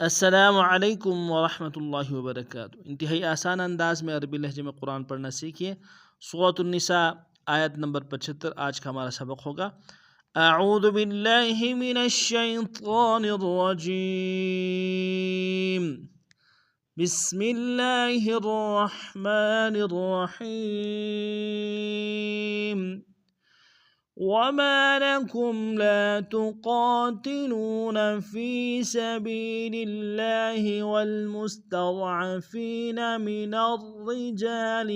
السلام علیکم ورحمۃ اللہ وبرکاتہ۔ انتہائی آسان انداز میں عربی لہجے میں قرآن پڑھنا سیکھیے۔ سورۃ النساء آیت نمبر 75 آج کا ہمارا سبق ہوگا۔ اعوذ باللہ من الشیطان الرجیم، بسم اللہ الرحمن الرحیم۔ وما لكم لا تقاتلون في سبيل الله والمستضعفين من الرجال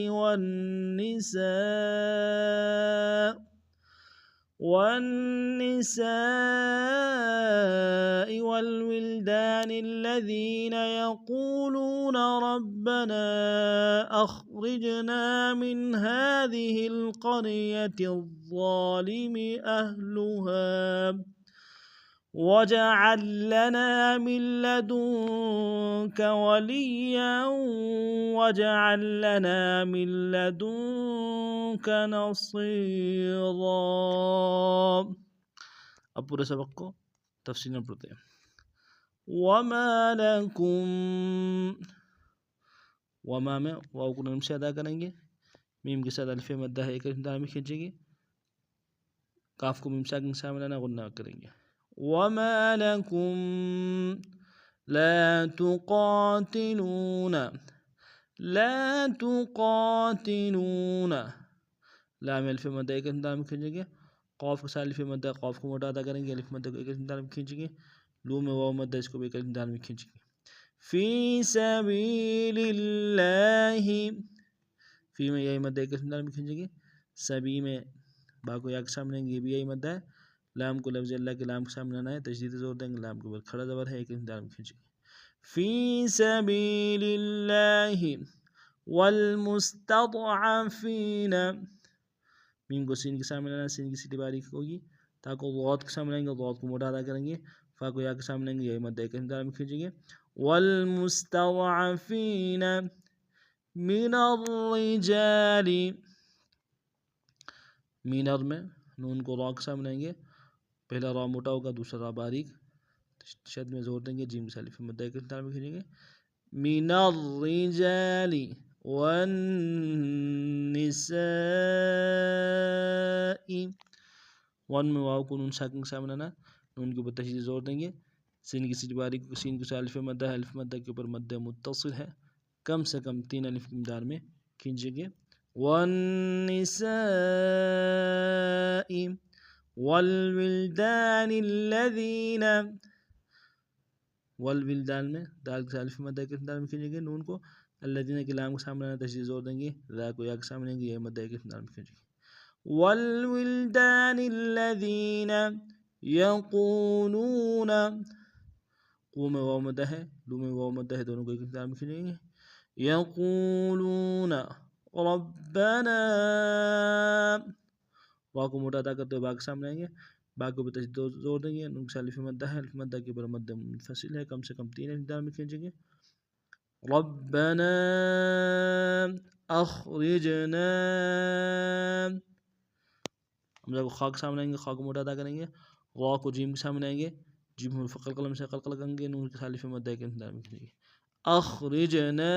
والنساء والولدان الذين يقولون ربنا أخرجنا من هذه القرية الظالم أهلها واجعل لنا من لدنك وليا واجعل لنا من لدنك نصيرا۔ اب پورے سبق کو تفصیل میں پڑھتے ہیں۔ وما لکم، وما میں واو کو نون سے ادا کریں گے، میم کے ساتھ الف مدہ ہے ایک دائیں میں کھینچیں گے، کاف کو میم ساکن سامنے غنہ کریں گے۔ وما لکم لا تقاتلون، لا تقاتلون، لام الف مدہ ایک دائیں میں کھینچیں گے، قاف کے ساتھ الف مدہ، قاف کو موٹا ادا کریں گے، الف مدہ کو ایک دائیں میں کھینچیں گے، لو میں واو مدہ اس کو بھی ایک دائیں میں کھینچیں گے۔ فی سبیل اللہ، فی میں یہی مدہ ایک دائیں میں کھینچیں گے، سبی میں با کو یا کے سامنے یہ بھی یہی مدہ ہے، لام کو لفظ اللہ کے لام کے سامنے آنا ہے، تشدید زور دیں گے، لام کے اوپر کھڑا زبر ہے ایک دائیں میں کھینچیں گے۔ فی سبیل اللہ والمستضعفین، میم کو سین کے سامنے لانا ہے، سین کی سیٹی باریک ہوگی، تا کو ضاد کے سامنے آئیں گے، ضاد کو موٹا ادا کریں گے، فا کو یا کے سامنے آئیں گے، یہی مدہ ایک دائیں میں کھینچیں گے۔ والمستضعفین من الرجال، مینر میں نون کو را کے سامنے آئیں گے، پہلا را موٹا ہوگا، دوسرا را باریک، شد میں زور دیں گے، جیم سے الف مدہ ایک دائیں میں کھینچیں گے۔ من الرجال والنساء، ون میں واو کو نون ساکن کے سامنے آنا، نون کے اوپر تشدید زور دیں گے، سین کی سیٹی باریک، سین کے ساتھ الف مدہ ہے، الف مدہ کے اوپر مدہ متصل ہے، کم سے کم 3 الف کی مقدار میں کھینچیں گے۔ والنساء والولدان الذین، والولدان میں دال کے ساتھ الف مدہ کے دال میں کھینچیں گے، نون کو الذین کے لام کے سامنے آنا، تشدید زور دیں گے، را کو یا کے سامنے آئیں گے، یہ مدہ کے دال میں کھینچیں گے۔ والولدان الذین یقولون، قو میں واو مدہ ہے، لو میں واو مدہ ہے، دونوں کو ایک دال میں کھینچیں گے۔ یقولون ربنا، واو کو موٹا ادا کرتے ہوئے با کے سامنے آئیں گے، با کے اوپر تشدید زور دیں گے، نون کے ساتھ الف مدہ ہے، الف مدہ کے اوپر مدہ منفصل ہے، کم سے کم 3 الف میں کھینچیں گے۔ ربنا اخرجنا، حمزہ کو خا کے سامنے آئیں گے، خا کو موٹا ادا کریں گے، را کو جیم کے سامنے آئیں گے، جیم حرف قلقلہ میں سے قلقلہ کریں گے، نون کے ساتھ الف مدہ کے دائیں میں کھینچیں گے۔ اخرجنا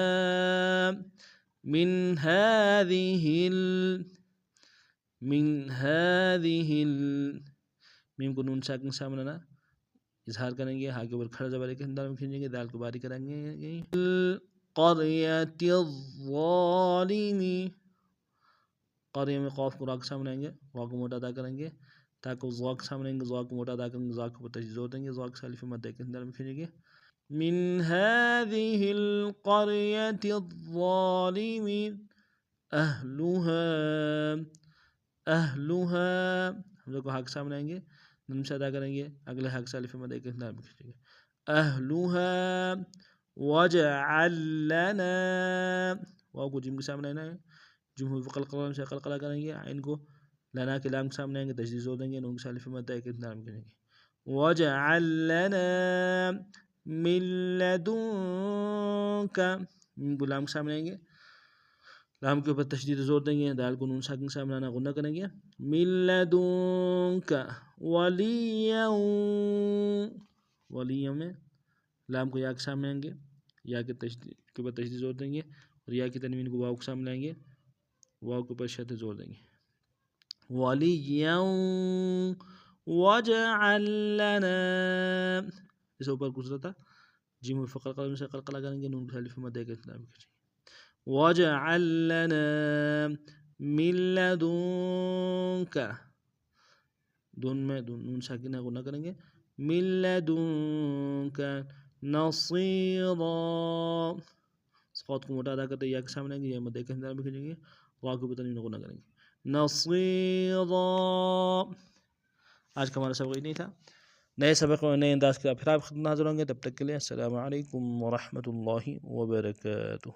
من هذه من هذه میم کو نون ساکن سامنے نا اظہار کریں گے، ہا کے اوپر کھڑا زبر ایک دال میں کھینچیں گے، دال کو باریک کریں گے۔ القریۃ الظالم، قریہ میں قاف کو را کے سامنے آئیں گے، را کو موٹا ادا کریں گے، تاکہ ضا کے سامنے آئیں گے، ضا کو موٹا ادا کریں گے، ضا کے اوپر تشدید زور دیں گے، ضا کے ساتھ الف مدہ ایک دال میں کھینچیں گے۔ من هذه القریۃ الظالم اہلها، ہم لوگ کو ہا کے سامنے آئیں گے، نون سے ادا کریں گے، اگلے ہا کے ساتھ الف مدہ ایک دال میں کھینچیں گے۔ اہلها واجعل لنا، واو کو جیم کے سامنے آنا ہے، جمہور قلقلہ سے قلقلہ کریں گے، عین کو لنا کے لام کے سامنے آئیں گے، تشدید زور دیں گے، نون کے ساتھ الف مدہ ایک دال میں کھینچیں گے۔ واجعل لنا من لدنک، میم کو لام کے سامنے آئیں گے، لام کے اوپر تشدید زور دیں گے، دال کو نون ساکن کے سامنے آنا غنہ کریں گے۔ من لدنک ولیا، ولیا میں لام کو یا کے سامنے لائیں گے، یا کے کے اوپر تشدید زور دیں گے، اور یا کی تنوین کو واو کے سامنے لائیں گے، واو کے اوپر شدید زور دیں گے. وَلِيًّا وَاجْعَل لَنَا، اس اوپر گزرا تھا جیم الفقر قلم سے قلقلہ کریں گے، نون کو الف مد کے اختتام کیجیے. وَاجْعَل لَنَا مِن لَدُنْكَ، دون میں نون ساکنہ کو نہ کریں گے، مِن لَدُنْكَ نَصِيرًا، صاد کو موٹا ادا کرتے یا کے سامنے آئیں گے، یا مد کے اختتام کیجیں گے، واو کے اوپر تنوین کو نہ کریں گے. نصیرا. آج کا ہمارا سبق نہیں تھا. نئے سبق اور نئے انداز کے پھر آپ خدمت حاضر ہوں گے. تب تک کے لیے السلام علیکم ورحمۃ اللہ وبرکاتہ.